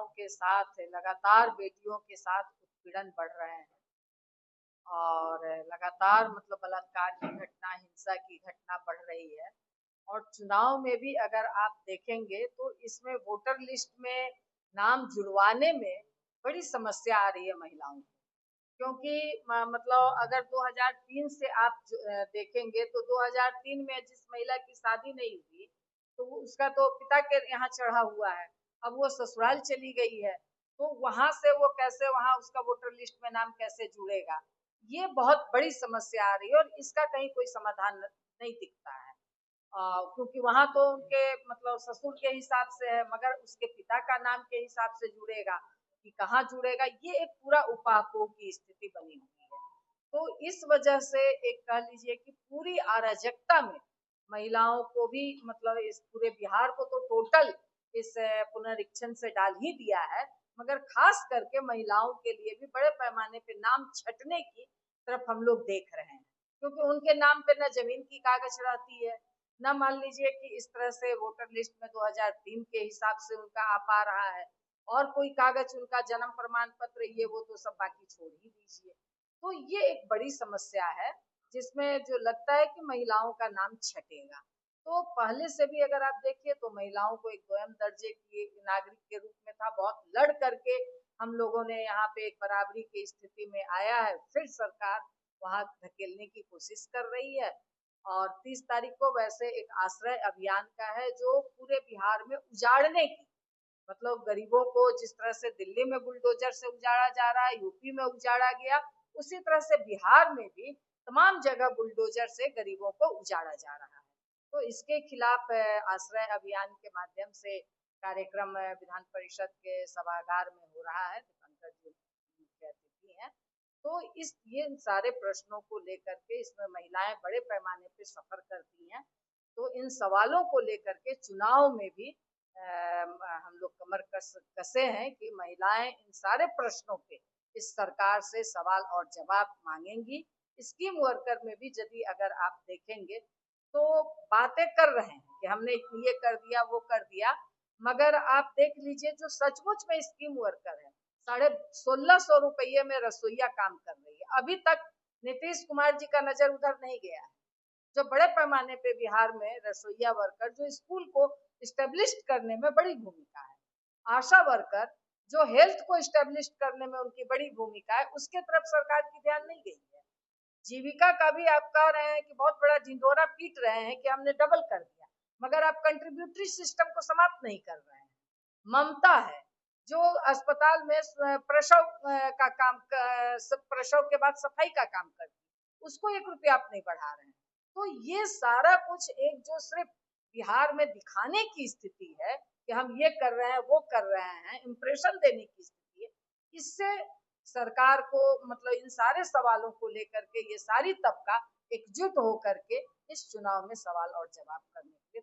महिलाओं के साथ लगातार बेटियों के साथ उत्पीड़न बढ़ रहे हैं और लगातार मतलब बलात्कार की घटना, हिंसा की घटना बढ़ रही है। और चुनाव में भी अगर आप देखेंगे तो इसमें वोटर लिस्ट में नाम जुड़वाने में बड़ी समस्या आ रही है महिलाओं को। क्योंकि मतलब अगर 2003 से आप देखेंगे तो 2003 में जिस महिला की शादी नहीं हुई तो उसका तो पिता के यहाँ चढ़ा हुआ है। अब वो ससुराल चली गई है तो वहां से वो कैसे वहां उसका वोटर लिस्ट में नाम कैसे जुड़ेगा, ये बहुत बड़ी समस्या आ रही है और इसका कहीं कोई समाधान नहीं दिखता है। क्योंकि वहां तो उनके मतलब ससुर के हिसाब से है मगर उसके पिता का नाम के हिसाब से जुड़ेगा कि कहाँ जुड़ेगा, ये एक पूरा उपापोह की स्थिति बनी हुई है। तो इस वजह से एक कह लीजिए कि पूरी अराजकता में महिलाओं को भी मतलब इस पूरे बिहार को तो टोटल इस पुनरीक्षण से डाल ही दिया है, मगर खास करके महिलाओं के लिए भी बड़े पैमाने पे नाम छटने की तरफ हम लोग देख रहे हैं। क्योंकि उनके नाम पे न जमीन की कागज रहती है, न मान लीजिए कि इस तरह से वोटर लिस्ट में 2003 के हिसाब से उनका आ पा रहा है और कोई कागज उनका जन्म प्रमाण पत्र ये वो तो सब बाकी छोड़ ही दीजिए। तो ये एक बड़ी समस्या है जिसमें जो लगता है कि महिलाओं का नाम छटेगा। तो पहले से भी अगर आप देखिए तो महिलाओं को एक दोयम दर्जे की नागरिक के रूप में था, बहुत लड़ करके हम लोगों ने यहाँ पे एक बराबरी की स्थिति में आया है, फिर सरकार वहां धकेलने की कोशिश कर रही है। और 30 तारीख को वैसे एक आश्रय अभियान का है जो पूरे बिहार में उजाड़ने की, मतलब गरीबों को जिस तरह से दिल्ली में बुलडोजर से उजाड़ा जा रहा है, यूपी में उजाड़ा गया, उसी तरह से बिहार में भी तमाम जगह बुलडोजर से गरीबों को उजाड़ा जा रहा है। तो इसके खिलाफ आश्रय अभियान के माध्यम से कार्यक्रम विधान परिषद के सभागार में हो रहा है। दीपंकर जी मुख्य अतिथि हैं। तो इस ये सारे प्रश्नों को लेकर के इसमें महिलाएं बड़े पैमाने पे सफर करती हैं। तो इन सवालों को लेकर के चुनाव में भी हम लोग कमर कसे हैं कि महिलाएं इन सारे प्रश्नों पे इस सरकार से सवाल और जवाब मांगेंगी। स्कीम वर्कर में भी यदि अगर आप देखेंगे तो बातें कर रहे हैं कि हमने ये कर दिया वो कर दिया, मगर आप देख लीजिए जो सचमुच में स्कीम वर्कर है 1650 रुपये में रसोईया काम कर रही है। अभी तक नीतीश कुमार जी का नजर उधर नहीं गया है। जो बड़े पैमाने पे बिहार में रसोईया वर्कर जो स्कूल को इस्टेब्लिश करने में बड़ी भूमिका है, आशा वर्कर जो हेल्थ को इस्टेब्लिश करने में उनकी बड़ी भूमिका है, उसके तरफ सरकार की ध्यान नहीं गई है। जीविका का भी आप कह रहे हैं कि बहुत बड़ा ढिंढोरा पीट रहे हैं कि हमने डबल कर दिया, मगर आप कंट्रीब्यूटरी सिस्टम को समाप्त नहीं कर रहे हैं। ममता है जो अस्पताल में प्रसव का काम, प्रसव के बाद सफाई का काम करती है, उसको 1 रुपया आप नहीं बढ़ा रहे हैं। तो ये सारा कुछ एक जो सिर्फ बिहार में दिखाने की स्थिति है कि हम ये कर रहे हैं वो कर रहे हैं, इम्प्रेशन देने की स्थिति है। इससे सरकार को मतलब इन सारे सवालों को लेकर के ये सारी तबका एकजुट होकर के इस चुनाव में सवाल और जवाब करने के लिए